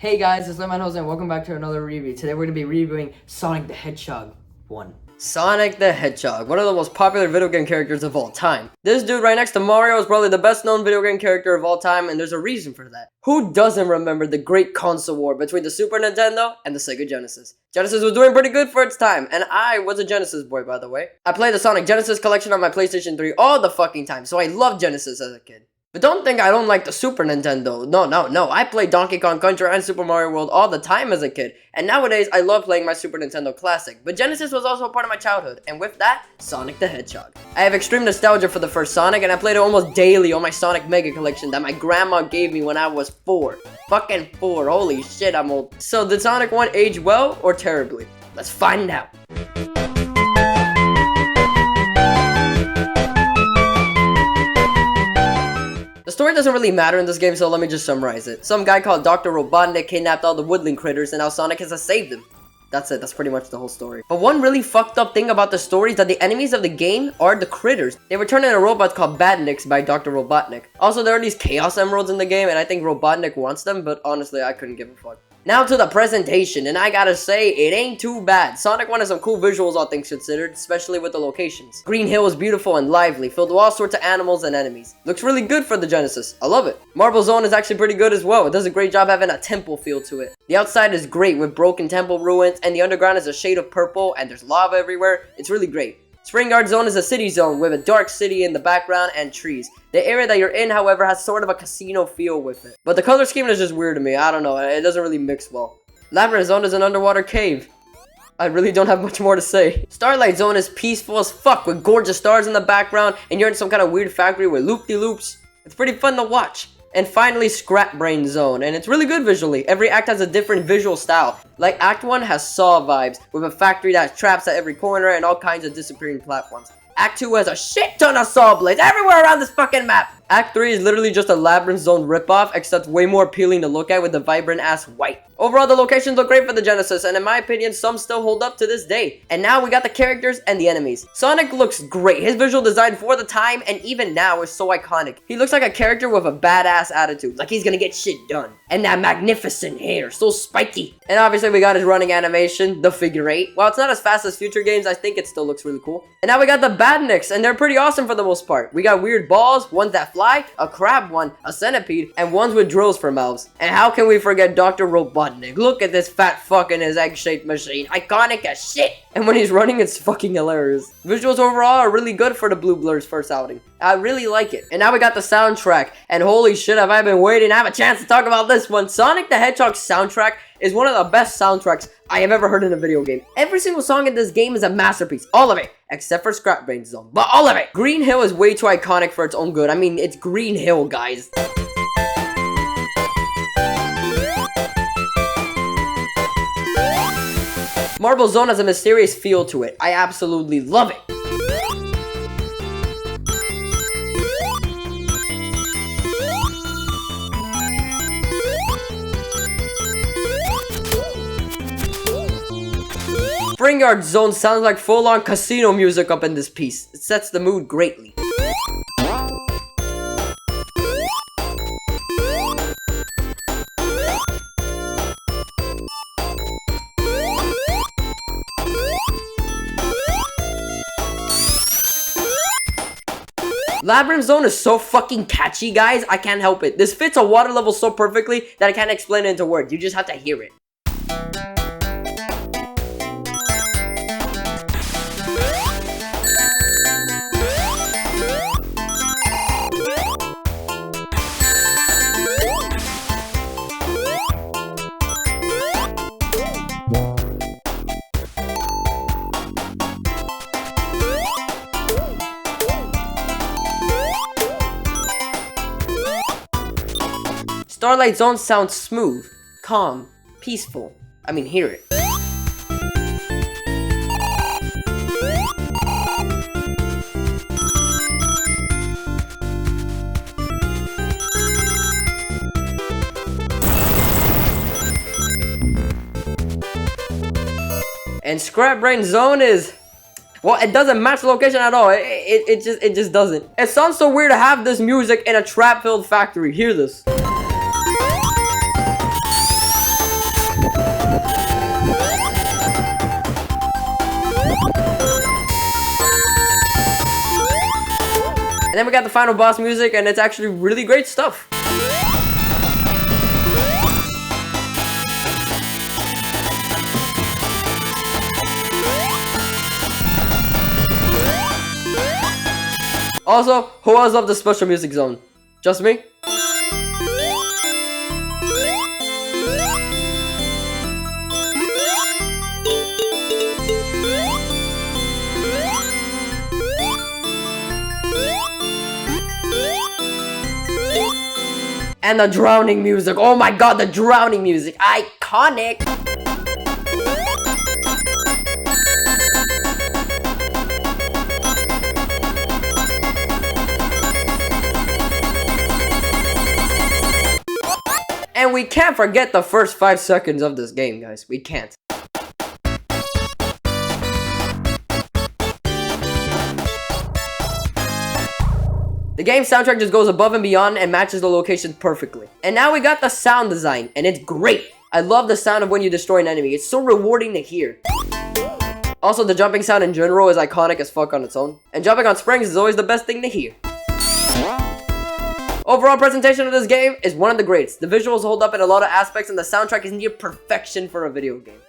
Hey guys, it's Lemon Jose and welcome back to another review. Today we're going to be reviewing Sonic the Hedgehog 1. Sonic the Hedgehog, one of the most popular video game characters of all time. This dude right next to Mario is probably the best known video game character of all time, and there's a reason for that. Who doesn't remember the great console war between the Super Nintendo and the Sega Genesis? Genesis was doing pretty good for its time, and I was a Genesis boy, by the way. I played the Sonic Genesis collection on my PlayStation 3 all the fucking time, so I loved Genesis as a kid. But don't think I don't like the Super Nintendo. No. I played Donkey Kong Country and Super Mario World all the time as a kid. And nowadays, I love playing my Super Nintendo Classic. But Genesis was also a part of my childhood. And with that, Sonic the Hedgehog. I have extreme nostalgia for the first Sonic, and I played it almost daily on my Sonic Mega Collection that my grandma gave me when I was 4. Fucking 4. Holy shit, I'm old. So did Sonic 1 age well or terribly? Let's find out. The story doesn't really matter in this game, so let me just summarize it. Some guy called Dr. Robotnik kidnapped all the woodland critters, and now Sonic has saved them. That's it, that's pretty much the whole story. But one really fucked up thing about the story is that the enemies of the game are the critters. They were turned into robots called Badniks by Dr. Robotnik. Also, there are these Chaos Emeralds in the game, and I think Robotnik wants them, but honestly, I couldn't give a fuck. Now to the presentation, and I gotta say, it ain't too bad. Sonic 1 has some cool visuals, all things considered, especially with the locations. Green Hill is beautiful and lively, filled with all sorts of animals and enemies. Looks really good for the Genesis. I love it. Marble Zone is actually pretty good as well. It does a great job having a temple feel to it. The outside is great with broken temple ruins, and the underground is a shade of purple, and there's lava everywhere. It's really great. Spring Yard Zone is a city zone with a dark city in the background and trees. The area that you're in, however, has sort of a casino feel with it. But the color scheme is just weird to me. I don't know. It doesn't really mix well. Labyrinth Zone is an underwater cave. I really don't have much more to say. Starlight Zone is peaceful as fuck with gorgeous stars in the background, and you're in some kind of weird factory with loop-de-loops. It's pretty fun to watch. And finally, Scrap Brain Zone, and it's really good visually. Every act has a different visual style. Like Act 1 has Saw vibes, with a factory that has traps at every corner and all kinds of disappearing platforms. Act 2 has a shit ton of saw blades everywhere around this fucking map. Act 3 is literally just a Labyrinth Zone ripoff, except way more appealing to look at with the vibrant ass white. Overall, the locations look great for the Genesis, and in my opinion, some still hold up to this day. And now we got the characters and the enemies. Sonic looks great. His visual design for the time and even now is so iconic. He looks like a character with a badass attitude, like he's gonna get shit done. And that magnificent hair, so spiky. And obviously we got his running animation, the figure 8. While it's not as fast as future games, I think it still looks really cool. And now we got the Badniks, and they're pretty awesome for the most part. We got weird balls, ones that fly, a crab one, a centipede, and ones with drills for mouths. And how can we forget Dr. Robotnik? Look at this fat fuck in his egg-shaped machine. Iconic as shit! And when he's running, it's fucking hilarious. Visuals overall are really good for the Blue Blur's first outing. I really like it. And now we got the soundtrack. And holy shit, have I been waiting to have a chance to talk about this one. Sonic the Hedgehog's soundtrack is one of the best soundtracks I have ever heard in a video game. Every single song in this game is a masterpiece. All of it. Except for Scrap Brain Zone. But all of it. Green Hill is way too iconic for its own good. I mean, it's Green Hill, guys. Marble Zone has a mysterious feel to it. I absolutely love it. Spring Yard Zone sounds like full-on casino music up in this piece. It sets the mood greatly. Labyrinth Zone is so fucking catchy, guys. I can't help it. This fits a water level so perfectly that I can't explain it into words. You just have to hear it. Starlight Zone sounds smooth, calm, peaceful. I mean, hear it. And Scrap Brain Zone is... well, it doesn't match the location at all. It just doesn't. It sounds so weird to have this music in a trap-filled factory. Hear this. then we got the final boss music, and it's actually really great stuff. Also, who else loved the special music zone? Just me? And the drowning music. Oh my god, the drowning music. Iconic. And we can't forget the first 5 seconds of this game, guys. We can't. The game's soundtrack just goes above and beyond and matches the location perfectly. And now we got the sound design, and it's great. I love the sound of when you destroy an enemy. It's so rewarding to hear. Also, the jumping sound in general is iconic as fuck on its own. And jumping on springs is always the best thing to hear. Overall presentation of this game is one of the greats. The visuals hold up in a lot of aspects, and the soundtrack is near perfection for a video game.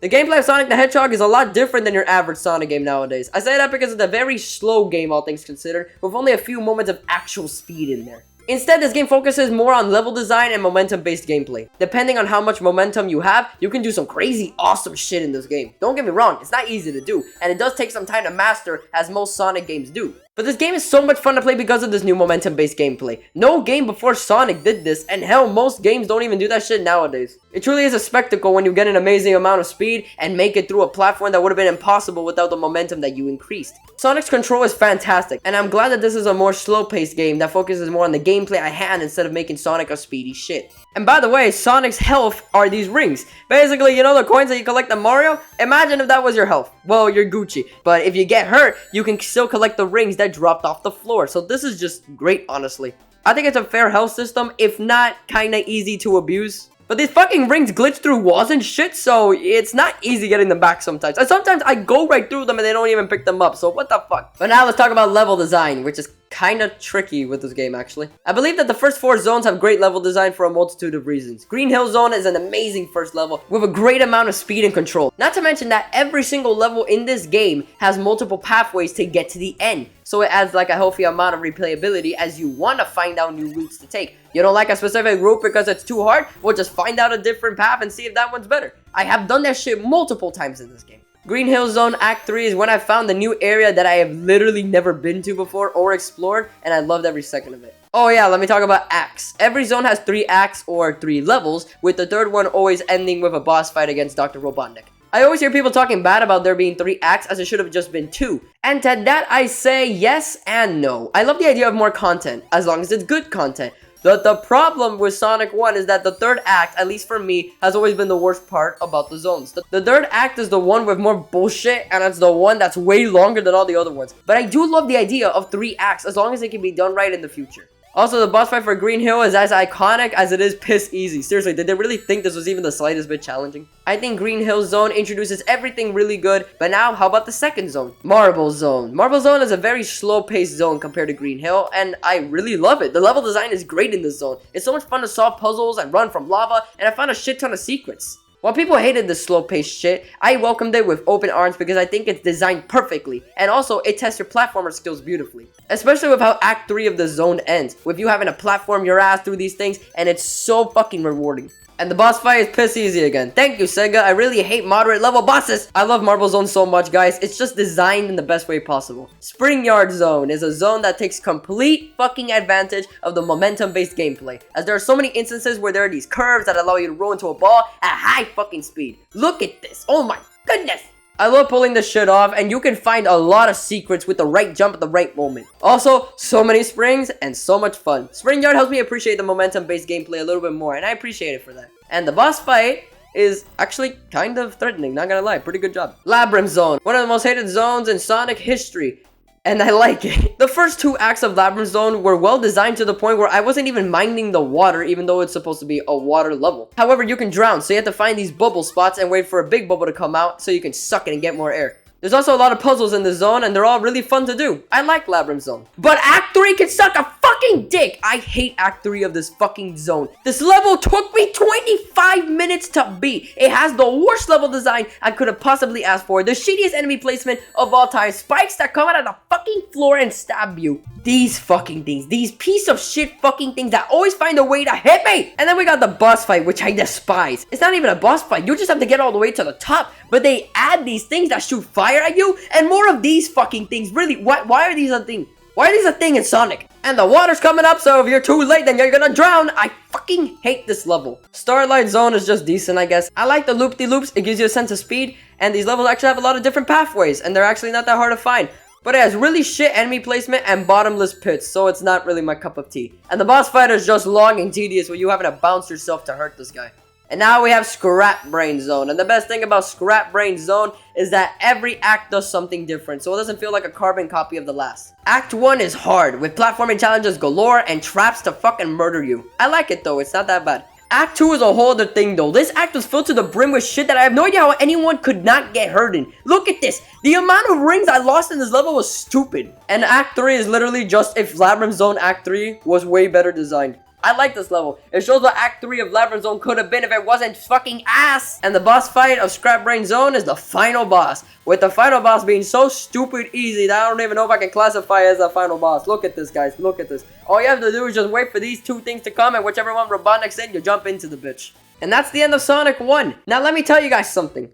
The gameplay of Sonic the Hedgehog is a lot different than your average Sonic game nowadays. I say that because it's a very slow game, all things considered, with only a few moments of actual speed in there. Instead, this game focuses more on level design and momentum-based gameplay. Depending on how much momentum you have, you can do some crazy awesome shit in this game. Don't get me wrong, it's not easy to do, and it does take some time to master, as most Sonic games do. But this game is so much fun to play because of this new momentum-based gameplay. No game before Sonic did this, and hell, most games don't even do that shit nowadays. It truly is a spectacle when you get an amazing amount of speed and make it through a platform that would have been impossible without the momentum that you increased. Sonic's control is fantastic, and I'm glad that this is a more slow-paced game that focuses more on the gameplay at hand instead of making Sonic a speedy shit. And by the way, Sonic's health are these rings. Basically, you know the coins that you collect in Mario? Imagine if that was your health. Well, you're Gucci. But if you get hurt, you can still collect the rings that dropped off the floor. So this is just great, honestly. I think it's a fair health system, if not kinda easy to abuse. But these fucking rings glitch through walls and shit, so it's not easy getting them back sometimes. And sometimes I go right through them and they don't even pick them up, so what the fuck? But now let's talk about level design, which is kinda tricky with this game, actually. I believe that the first 4 zones have great level design for a multitude of reasons. Green Hill Zone is an amazing first level with a great amount of speed and control. Not to mention that every single level in this game has multiple pathways to get to the end. So it adds like a healthy amount of replayability as you want to find out new routes to take. You don't like a specific route because it's too hard? Well, just find out a different path and see if that one's better. I have done that shit multiple times in this game. Green Hill Zone Act 3 is when I found the new area that I have literally never been to before or explored, and I loved every second of it. Oh yeah, let me talk about acts. Every zone has 3 acts or 3 levels, with the third one always ending with a boss fight against Dr. Robotnik. I always hear people talking bad about there being 3 acts as it should have just been 2. And to that I say yes and no. I love the idea of more content, as long as it's good content. The problem with Sonic 1 is that the third act, at least for me, has always been the worst part about the zones. The third act is the one with more bullshit, and it's the one that's way longer than all the other ones. But I do love the idea of 3 acts, as long as it can be done right in the future. Also, the boss fight for Green Hill is as iconic as it is piss easy. Seriously, did they really think this was even the slightest bit challenging? I think Green Hill Zone introduces everything really good, but now, how about the second zone? Marble Zone. Marble Zone is a very slow-paced zone compared to Green Hill, and I really love it. The level design is great in this zone. It's so much fun to solve puzzles and run from lava, and I found a shit ton of secrets. While people hated this slow-paced shit, I welcomed it with open arms because I think it's designed perfectly, and also it tests your platformer skills beautifully. Especially with how Act 3 of the zone ends, with you having to platform your ass through these things, and it's so fucking rewarding. And the boss fight is piss easy again. Thank you, Sega. I really hate moderate level bosses. I love Marble Zone so much, guys. It's just designed in the best way possible. Spring Yard Zone is a zone that takes complete fucking advantage of the momentum-based gameplay, as there are so many instances where there are these curves that allow you to roll into a ball at high fucking speed. Look at this. Oh my goodness. I love pulling this shit off, and you can find a lot of secrets with the right jump at the right moment. Also, so many springs and so much fun. Spring Yard helps me appreciate the momentum-based gameplay a little bit more, and I appreciate it for that. And the boss fight is actually kind of threatening, not gonna lie, pretty good job. Labyrinth Zone, one of the most hated zones in Sonic history. and I like it. The first 2 acts of Labyrinth Zone were well designed to the point where I wasn't even minding the water, even though it's supposed to be a water level. However, you can drown, so you have to find these bubble spots and wait for a big bubble to come out so you can suck it and get more air. There's also a lot of puzzles in this zone, and they're all really fun to do. I like Labyrinth Zone. But Act 3 can suck a fucking dick! I hate Act 3 of this fucking zone. This level took me 25 minutes to beat. It has the worst level design I could have possibly asked for. The shittiest enemy placement of all time. Spikes that come out of the fucking floor and stab you. These fucking things. These piece of shit fucking things that always find a way to hit me. And then we got the boss fight, which I despise. It's not even a boss fight. You just have to get all the way to the top. But they add these things that shoot fire at you, and more of these fucking things. Really, why are these a thing? Why are these a thing in Sonic? And the water's coming up, so if you're too late, then you're gonna drown. I fucking hate this level. Starlight Zone is just decent, I guess. I like the loop-de-loops. It gives you a sense of speed, and these levels actually have a lot of different pathways, and they're actually not that hard to find. But it has really shit enemy placement and bottomless pits, so it's not really my cup of tea. And the boss fight is just long and tedious, where you having to bounce yourself to hurt this guy. And now we have Scrap Brain Zone. And the best thing about Scrap Brain Zone is that every act does something different, so it doesn't feel like a carbon copy of the last. Act 1 is hard, with platforming challenges galore and traps to fucking murder you. I like it though, it's not that bad. Act 2 is a whole other thing though. This act was filled to the brim with shit that I have no idea how anyone could not get hurt in. Look at this. The amount of rings I lost in this level was stupid. And Act 3 is literally just if Labyrinth Zone Act 3 was way better designed. I like this level. It shows what Act 3 of Labyrinth Zone could have been if it wasn't fucking ass. And the boss fight of Scrap Brain Zone is the final boss. With the final boss being so stupid easy that I don't even know if I can classify it as a final boss. Look at this, guys. Look at this. All you have to do is just wait for these 2 things to come, and whichever one Robotnik's in, you jump into the bitch. And that's the end of Sonic 1. Now let me tell you guys something.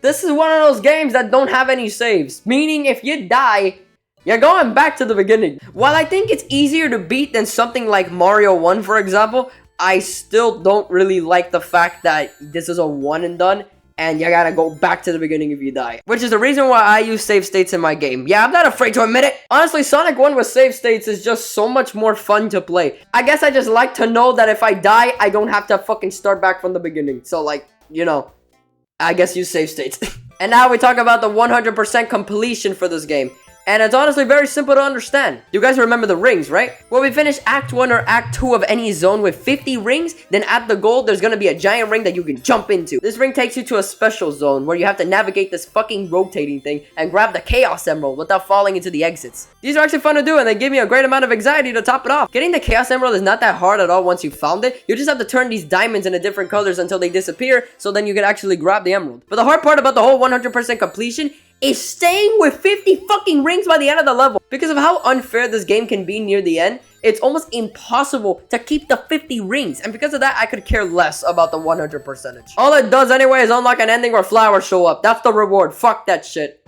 This is one of those games that don't have any saves. Meaning if you die, you're going back to the beginning. While I think it's easier to beat than something like Mario 1, for example, I still don't really like the fact that this is a one and done, and you gotta go back to the beginning if you die. Which is the reason why I use save states in my game. Yeah, I'm not afraid to admit it. Honestly, Sonic 1 with save states is just so much more fun to play. I guess I just like to know that if I die, I don't have to fucking start back from the beginning. So like, you know, I guess use save states. And now we talk about the 100% completion for this game. And it's honestly very simple to understand. You guys remember the rings, right? When we finish Act 1 or Act 2 of any zone with 50 rings, then at the goal, there's gonna be a giant ring that you can jump into. This ring takes you to a special zone where you have to navigate this fucking rotating thing and grab the Chaos Emerald without falling into the exits. These are actually fun to do, and they give me a great amount of anxiety to top it off. Getting the Chaos Emerald is not that hard at all once you found it. You just have to turn these diamonds into different colors until they disappear, so then you can actually grab the emerald. But the hard part about the whole 100% completion is staying with 50 fucking rings by the end of the level. Because of how unfair this game can be near the end, it's almost impossible to keep the 50 rings. And because of that, I could care less about the 100%. All it does anyway is unlock an ending where flowers show up. That's the reward. Fuck that shit.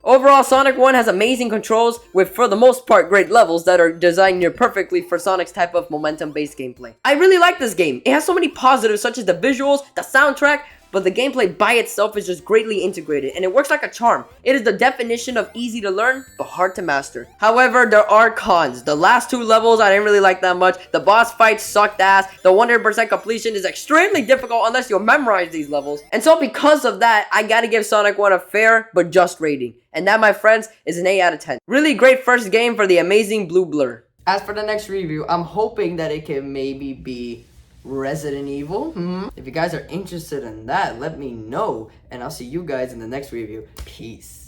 Overall, Sonic 1 has amazing controls with, for the most part, great levels that are designed near perfectly for Sonic's type of momentum-based gameplay. I really like this game. It has so many positives such as the visuals, the soundtrack, but the gameplay by itself is just greatly integrated, and it works like a charm. It is the definition of easy to learn, but hard to master. However, there are cons. The last 2 levels I didn't really like that much. The boss fights sucked ass. The 100% completion is extremely difficult unless you memorize these levels. And so because of that, I gotta give Sonic 1 a fair but just rating. And that, my friends, is an 8 out of 10. Really great first game for the amazing Blue Blur. As for the next review, I'm hoping that it can maybe be Resident Evil. If you guys are interested in that, let me know. And I'll see you guys in the next review. Peace.